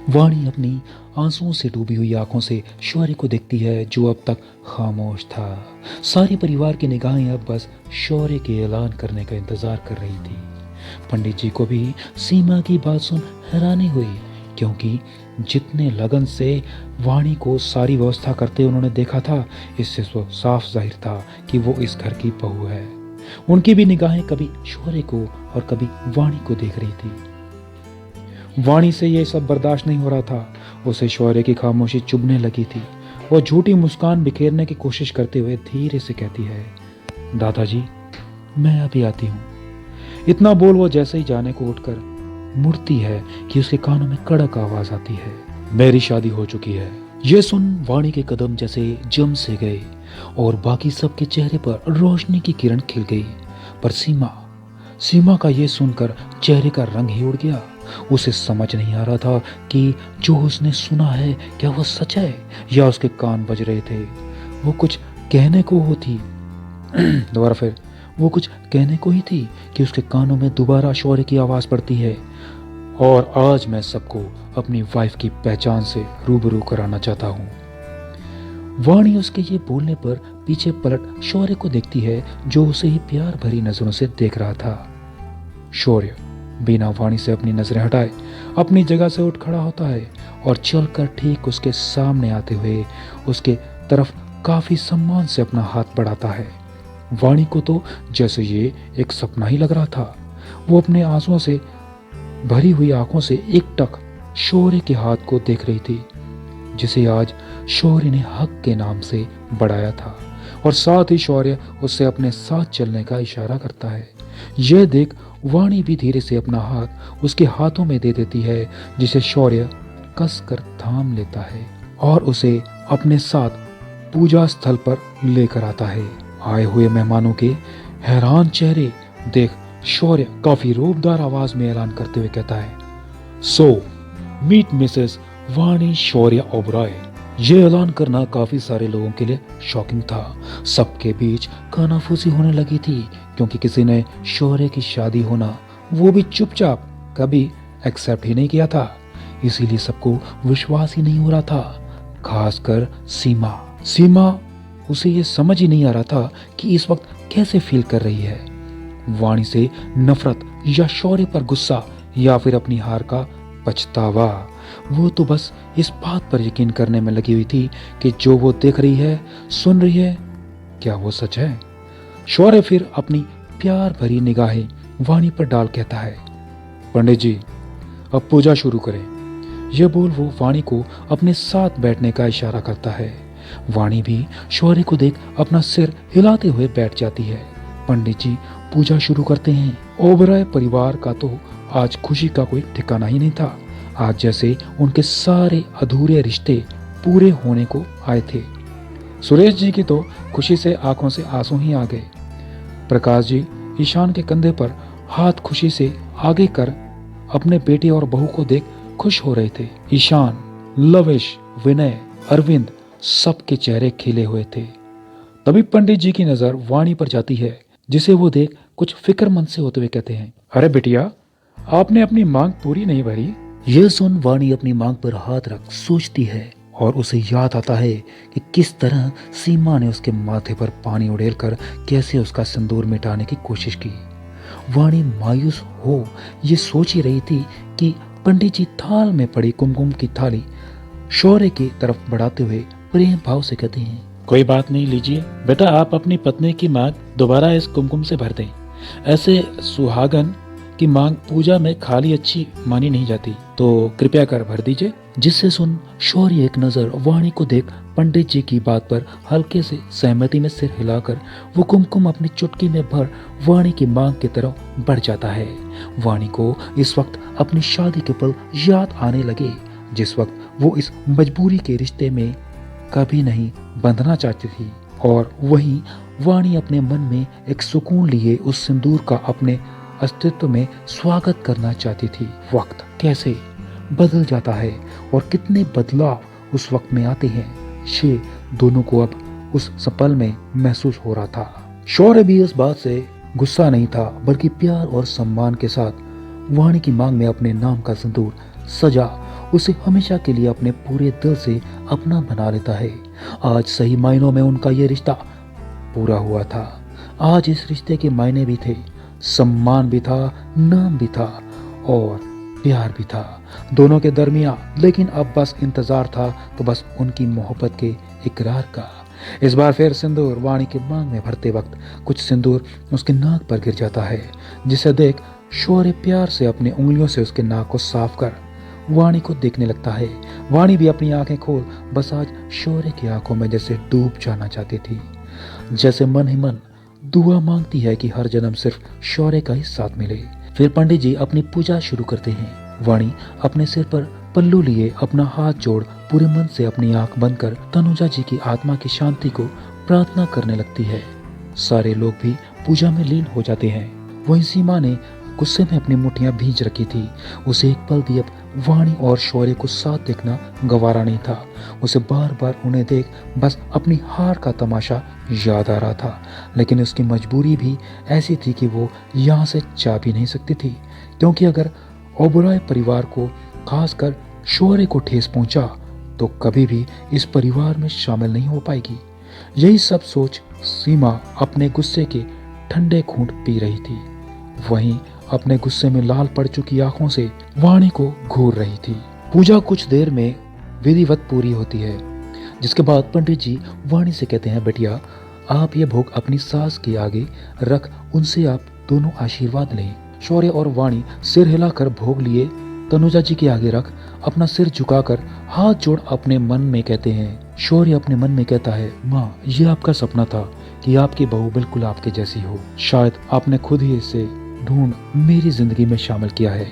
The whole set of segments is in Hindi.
वाणी अपनी आंसुओं से डूबी हुई आंखों से शौर्य को देखती है, जो अब तक खामोश था। सारे परिवार की निगाहें अब बस शौर्य के ऐलान करने का इंतजार कर रही थी। पंडित जी को भी सीमा की बात सुन हैरानी हुई, क्योंकि जितने लगन से वाणी को सारी व्यवस्था करते उन्होंने देखा था, इससे साफ जाहिर था कि वो इस घर की बहू है। उनकी भी निगाहें कभी शौर्य को और कभी वाणी को देख रही थी। वाणी से ये सब बर्दाश्त नहीं हो रहा था। उसे शौर्य की खामोशी चुभने लगी थी। वो झूठी मुस्कान बिखेरने की कोशिश करते हुए धीरे से कहती है, दादाजी, मैं अभी आती हूँ। इतना बोल वो जैसे ही जाने को उठकर मुड़ती है कि उसके कानों में कड़क आवाज आती है, मेरी शादी हो चुकी है। ये सुन वाणी के कदम जैसे जम से गए और बाकी सबके चेहरे पर रोशनी की किरण खिल गई। पर सीमा सीमा का ये सुनकर चेहरे का रंग ही उड़ गया। उसे समझ नहीं आ रहा था कि जो उसने सुना है क्या वो सच है या उसके कान बज रहे थे। वो कुछ कहने को होती दोबारा फिर वो कुछ कहने को ही थी कि उसके कानों में दोबारा शौर्य की आवाज पड़ती है, और आज मैं सबको अपनी वाइफ की पहचान से रूबरू कराना चाहता हूँ। वाणी उसके ये बोलने पर पीछे पलट शौर्य को देखती है, जो उसे ही प्यार भरी नजरों से देख रहा था। शौर्य बिना वाणी से अपनी नजरें हटाए अपनी जगह से उठ खड़ा होता है और चलकर ठीक उसके सामने आते हुए उसके तरफ काफी सम्मान से अपना हाथ बढ़ाता है। वाणी को तो जैसे ये एक सपना ही लग रहा था। वो अपने आंसुओं से भरी हुई आंखों से एकटक शौर्य के हाथ को देख रही थी, जिसे आज शौर्य ने हक के नाम से बढ़ाया था, और साथ ही शौर्य उससे अपने साथ चलने का इशारा करता है। यह देख वाणी भी धीरे से अपना हाथ उसके हाथों में दे देती है, जिसे शौर्य कसकर थाम लेता है और उसे अपने साथ पूजा स्थल पर लेकर आता है। आए हुए मेहमानों के हैरान चेहरे देख शौर्य काफी रूपदार आवाज में ऐलान करते हुए कहता है, सो मीट मिसेस वाणी शौर्य ओबराय। ये ऐलान करना काफी सारे लोगों के लिए शॉकिंग था। सबके बीच कानाफूसी होने लगी थी, क्योंकि किसी ने शौर्य की शादी होना, वो भी चुपचाप, कभी एक्सेप्ट ही नहीं किया था। इसीलिए सबको विश्वास ही नहीं हो रहा था, खासकर सीमा उसे ये समझ ही नहीं आ रहा था कि इस वक्त कैसे फील कर रही है। वाणी से नफरत या शौर्य पर गुस्सा या फिर अपनी हार का पछतावा। वो तो बस इस बात पर यकीन करने में लगी हुई थी कि जो वो देख रही है, सुन रही है, क्या वो सच है। शौर्य फिर अपनी प्यार भरी निगाहें वाणी पर डाल कहता है, पंडित जी, अब पूजा शुरू करें। यह बोल वो वाणी को अपने साथ बैठने का इशारा करता है। वाणी भी शौर्य को देख अपना सिर हिलाते हुए बैठ जाती है। पंडित जी पूजा शुरू करते हैं। ओबराय परिवार का तो आज खुशी का कोई ठिकाना ही नहीं था। आज जैसे उनके सारे अधूरे रिश्ते पूरे होने को आए थे। सुरेश जी की तो खुशी से आंखों से आंसू ही आ गए। प्रकाश जी ईशान के कंधे पर हाथ खुशी से आगे कर अपने बेटे और बहू को देख खुश हो रहे थे। ईशान, लविश, विनय, अरविंद, सबके चेहरे खिले हुए थे। तभी पंडित जी की नजर वाणी पर जाती है, जिसे वो देख कुछ फिक्रमंद से होते हुए कहते हैं, अरे बिटिया, आपने अपनी मांग पूरी नहीं भरी। यह सुन वाणी अपनी मांग पर हाथ रख सोचती है, और उसे याद आता है कि किस तरह सीमा ने उसके माथे पर पानी उड़ेलकर कैसे उसका सिंदूर मिटाने की कोशिश की। वाणी मायूस हो ये सोच ही रही थी कि पंडित जी थाल में पड़ी कुमकुम की थाली शौर्य की तरफ बढ़ाते हुए प्रेम भाव से कहते हैं, कोई बात नहीं, लीजिए बेटा, आप अपनी पत्नी की मांग दोबारा इस कुमकुम से भर दें। ऐसे सुहागन की मांग पूजा में खाली अच्छी मानी नहीं जाती, तो कृपया कर भर दीजिए। जिससे सुन शौर्य एक नजर वाणी को देख पंडित जी की बात पर हल्के से सहमति में सिर हिलाकर वो कुमकुम अपनी चुटकी में भर वाणी की मांग की तरफ बढ़ जाता है। वाणी को इस वक्त अपनी शादी के पल याद आने लगे, जिस वक्त वो इस मजबूरी के रिश्ते में कभी नहीं बंधना चाहती थी, और वहीं वाणी अपने मन में एक सुकून लिए उस सिंदूर का अपने अस्तित्व में स्वागत करना चाहती थी। वक्त कैसे बदल जाता है और कितने बदलाव उस वक्त में आते हैं, ये दोनों को अब उस पल में महसूस हो रहा था। शौर्य भी इस बात से गुस्सा नहीं था, बल्कि प्यार और सम्मान के साथ वाणी की मांग में अपने नाम का सिंदूर सजा उसे हमेशा के लिए अपने पूरे दिल से अपना बना लेता है। आज सही मायनों में उनका ये रिश्ता पूरा हुआ था। आज इस रिश्ते के मायने भी थे, सम्मान भी था, नाम भी था और प्यार भी था दोनों के दरमियान। लेकिन अब बस इंतजार था तो बस उनकी मोहब्बत के इकरार का। इस बार फिर सिंदूर वाणी के मांग में भरते वक्त कुछ सिंदूर उसके नाक पर गिर जाता है, जिसे देख शौर्य प्यार से अपनी उंगलियों से उसके नाक को साफ कर वाणी को देखने लगता है। वाणी भी अपनी आंखें खोल बस आज शौर्य की आंखों में जैसे डूब जाना चाहती थी, जैसे मन ही मन दुआ मांगती है कि हर जन्म सिर्फ शौर्य का ही साथ मिले। फिर पंडित जी अपनी पूजा शुरू करते हैं। वाणी अपने सिर पर पल्लू लिए अपना हाथ जोड़ पूरे मन से अपनी आंख बंद कर तनुजा जी की आत्मा की शांति को प्रार्थना करने लगती है। सारे लोग भी पूजा में लीन हो जाते हैं। वहीं सीमा ने गुस्से में अपनी मुट्ठियां भींच रखी थी। उसे एक पल भी अब वाणी और शौर्य को साथ देखना गवारा नहीं था। उसे बार बार उन्हें देख बस अपनी हार का तमाशा याद आ रहा था, लेकिन उसकी मजबूरी भी ऐसी थी कि वो यहाँ से जा भी नहीं सकती थी, क्योंकि अगर ओबराय परिवार को, खासकर शौर्य को ठेस पहुंचा तो कभी भी इस परिवार में शामिल नहीं हो पाएगी। यही सब सोच सीमा अपने गुस्से के ठंडे घूंट पी रही थी। वहीं अपने गुस्से में लाल पड़ चुकी आंखों से वाणी को घूर रही थी। पूजा कुछ देर में विधिवत पूरी होती है, जिसके बाद पंडित जी वाणी से कहते हैं, बेटिया आप ये भोग अपनी सास के आगे रख उनसे आप दोनों आशीर्वाद लें। शौर्य और वाणी सिर हिलाकर भोग लिए तनुजा जी के आगे रख अपना सिर झुकाकर हाथ जोड़ अपने मन में कहते हैं। शौर्य अपने मन में कहता है, माँ ये आपका सपना था कि आपकी बहू बिल्कुल आपके जैसी हो। शायद आपने खुद ही इसे ढूंढ मेरी जिंदगी में शामिल किया है।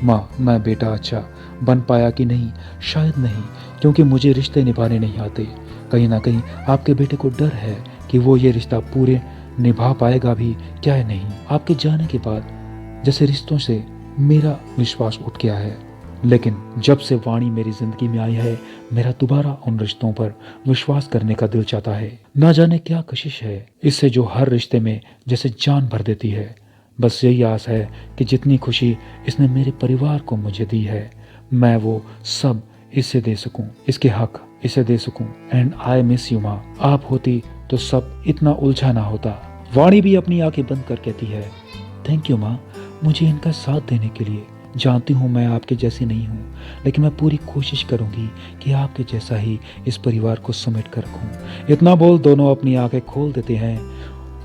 माँ मैं बेटा अच्छा बन पाया कि नहीं, शायद नहीं, क्योंकि मुझे रिश्ते निभाने नहीं आते। कहीं ना कहीं आपके बेटे को डर है कि वो ये रिश्ता पूरे निभा पाएगा भी क्या है नहीं। आपके जाने के बाद जैसे रिश्तों से मेरा विश्वास उठ गया है, लेकिन जब से वाणी मेरी जिंदगी में आई है मेरा दोबारा उन रिश्तों पर विश्वास करने का दिल चाहता है। ना जाने क्या कशिश है इससे जो हर रिश्ते में जैसे जान भर देती है। बस यही आस है कि जितनी खुशी इसने मेरे परिवार को मुझे दी है मैं वो सब इसे दे सकूं, इसके हक इसे दे सकूं। एंड आई मिस यू माँ, आप होती तो सब इतना उलझा ना होता। वाणी भी अपनी आंखें बंद कर कहती है, थैंक यू माँ मुझे इनका साथ देने के लिए। जानती हूँ मैं आपके जैसी नहीं हूँ, लेकिन मैं पूरी कोशिश करूंगी कि आपके जैसा ही इस परिवार को समेट कर रखूं। इतना बोल दोनों अपनी आंखें खोल देते हैं।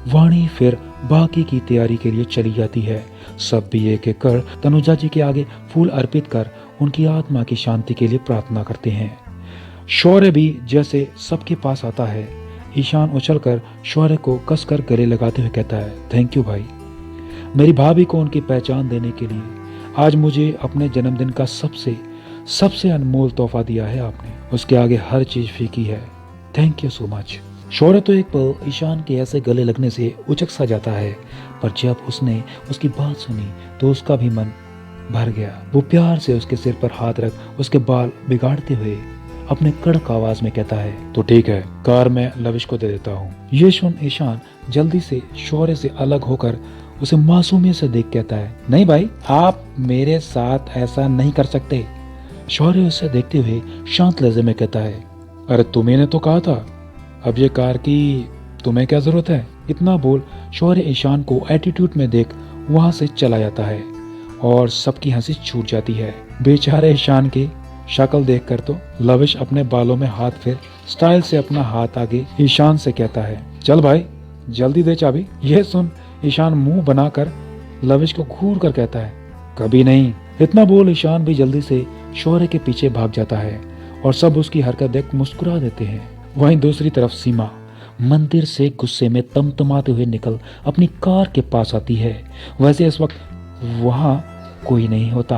वाणी फिर बाकी की तैयारी के लिए चली जाती है। सब भी एक एक कर तनुजा जी के आगे फूल अर्पित कर उनकी आत्मा की शांति के लिए प्रार्थना करते हैं। शौर्य भी जैसे सबके पास आता है। ईशान उछलकर शौर्य को कसकर गले लगाते हुए कहता है, थैंक यू भाई, मेरी भाभी को उनकी पहचान देने के लिए आज मुझे अपने जन्मदिन का सबसे अनमोल तोहफा दिया है आपने। उसके आगे हर चीज फीकी है। Thank you so much. Shaurya तो एक पल ईशान के ऐसे गले लगने से उचक सा जाता है, पर जब उसने उसकी बात सुनी तो उसका भी मन भर गया। वो प्यार से उसके सिर पर हाथ रख उसके बाल बिगाड़ते हुए अपने कड़क आवाज में कहता है, तो ठीक है, कार मैं लविश को दे देता हूँ। ये सुन ईशान जल्दी से शौर्य से अलग होकर उसे मासूमियत से देख कहता है, नहीं भाई आप मेरे साथ ऐसा नहीं कर सकते। शौर्य उसे देखते हुए शांत लहजे में कहता है, अरे तुम्हें तो कहा था, अब ये कार की तुम्हें क्या जरूरत है। इतना बोल शौर्य ईशान को एटीट्यूड में देख वहां से चला जाता है और सबकी हंसी छूट जाती है। बेचारे ईशान की शक्ल देखकर तो लविश अपने बालों में हाथ फेर स्टाइल से अपना हाथ आगे ईशान से कहता है, चल भाई जल्दी दे चाबी। यह सुन ईशान मुंह बनाकर लविश को घूर कर कहता है, कभी नहीं। इतना बोल ईशान भी जल्दी से शौर्य के पीछे भाग जाता है और सब उसकी हरकत देख मुस्कुरा देते हैं। वहीं दूसरी तरफ सीमा मंदिर से गुस्से में तमतमाते हुए निकल अपनी कार के पास आती है। वैसे इस वक्त वहां कोई नहीं होता।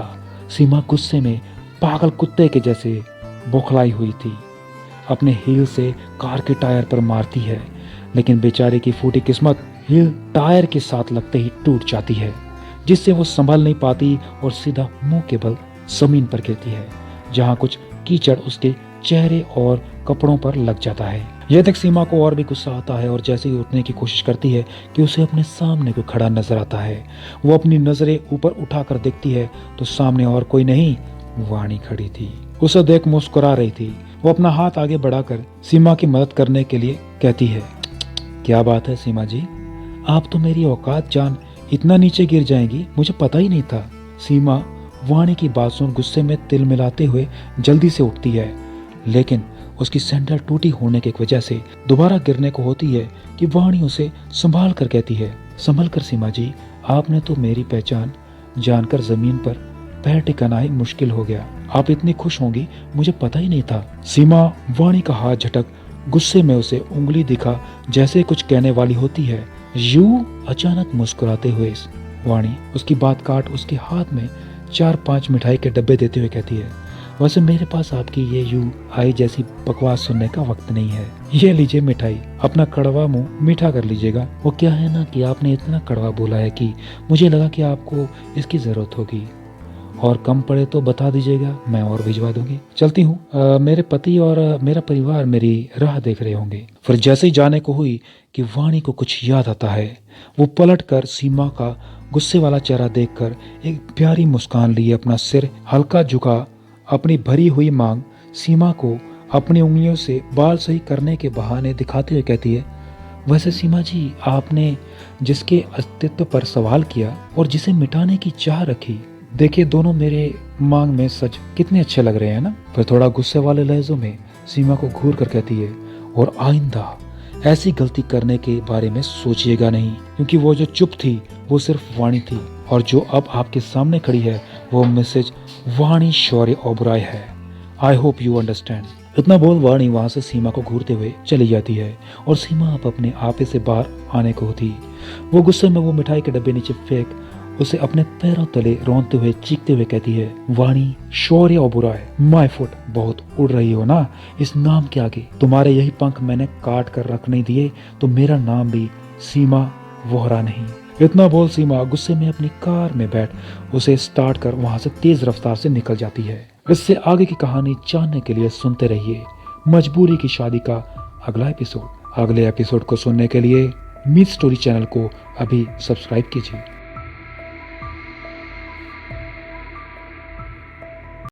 सीमा गुस्से में पागल कुत्ते के जैसे बौखलाई हुई थी। अपने हील से कार के टायर पर मारती है, लेकिन बेचारे की फूटी किस्मत हील टायर के साथ लगते ही टूट जाती है, जिससे वो संभल नहीं पाती और सीधा मुंह के बल जमीन पर गिरती है, जहां कुछ कीचड़ उसके चेहरे और कपड़ों पर लग जाता है। यह देख सीमा को और भी गुस्सा आता है और जैसे ही उठने की कोशिश करती है कि उसे अपने सामने कोई खड़ा नजर आता है। वो अपनी नजरें ऊपर उठाकर देखती है तो सामने और कोई नहीं वाणी खड़ी थी, उसे देख मुस्कुरा रही थी। वो अपना हाथ आगे बढ़ाकर सीमा की मदद करने के लिए कहती है, क्या बात है सीमा जी, आप तो मेरी औकात जान इतना नीचे गिर जाएंगी, मुझे पता ही नहीं था। सीमा वाणी की बात सुन गुस्से में तिल मिलाते हुए जल्दी से उठती है, लेकिन उसकी सैंडल टूटी होने की वजह से दोबारा गिरने को होती है कि वाणी उसे संभाल कर कहती है, संभल कर सीमा जी, आपने तो मेरी पहचान जानकर जमीन पर पैर टिकाना ही मुश्किल हो गया। आप इतनी खुश होंगी मुझे पता ही नहीं था। सीमा वाणी का हाथ झटक गुस्से में उसे उंगली दिखा जैसे कुछ कहने वाली होती है। यू अचानक मुस्कुराते हुए वाणी उसकी बात काट उसके हाथ में 4-5 मिठाई के डब्बे देते हुए कहती है, वैसे मेरे पास आपकी ये यू आई जैसी बकवास सुनने का वक्त नहीं है। ये लीजिए मिठाई, अपना कड़वा मुंह मीठा कर लीजिएगा। वो क्या है ना कि आपने इतना कड़वा बोला है कि मुझे लगा कि आपको इसकी जरूरत होगी, और कम पड़े तो बता दीजिएगा, मैं और भिजवा दूंगी। चलती हूँ, मेरे पति और मेरा परिवार मेरी राह देख रहे होंगे। फिर जैसे ही जाने को हुई कि वाणी को कुछ याद आता है, वो पलट कर सीमा का गुस्से वाला चेहरा देखकर एक प्यारी मुस्कान लिए अपना सिर हल्का झुका अपनी भरी हुई मांग सीमा को अपनी उंगलियों से बाल सही करने के बहाने दिखाते हुए कहती है, वैसे सीमा जी, आपने जिसके अस्तित्व पर सवाल किया और जिसे मिटाने की चाह रखी, देखिए दोनों मेरे मांग में सच कितने अच्छे लग रहे हैं ना। फिर थोड़ा गुस्से वाले लहजों में सीमा को घूर कर कहती है, और आइंदा ऐसी गलती करने के बारे में सोचिएगा नहीं, क्योंकि वो जो चुप थी वो सिर्फ वाणी थी, और जो अब आपके सामने खड़ी है वो मिसेज वाणी शौर्य ओबराय है। I hope you understand. इतना बोल वाणी वहां से सीमा को घूरते हुए चली जाती है, और सीमा अब अपने आपे से बाहर आने को होती। वो गुस्से में वो मिठाई के डब्बे नीचे फेंक उसे अपने पैरों तले रोंदते हुए चीखते हुए कहती है, वाणी शौर्य ओबराय, माय फुट, बहुत उड़ रही हो ना इस नाम के आगे, तुम्हारे यही पंख मैंने काट कर रख नहीं दिए तो मेरा नाम भी सीमा वोहरा नहीं। इतना बोल सीमा गुस्से में अपनी कार में बैठ उसे स्टार्ट कर वहां से तेज रफ्तार से निकल जाती है। इससे आगे की कहानी जानने के लिए सुनते रहिए मजबूरी की शादी का अगला एपिसोड। अगले एपिसोड को सुनने के लिए मीत स्टोरी चैनल को अभी सब्सक्राइब कीजिए।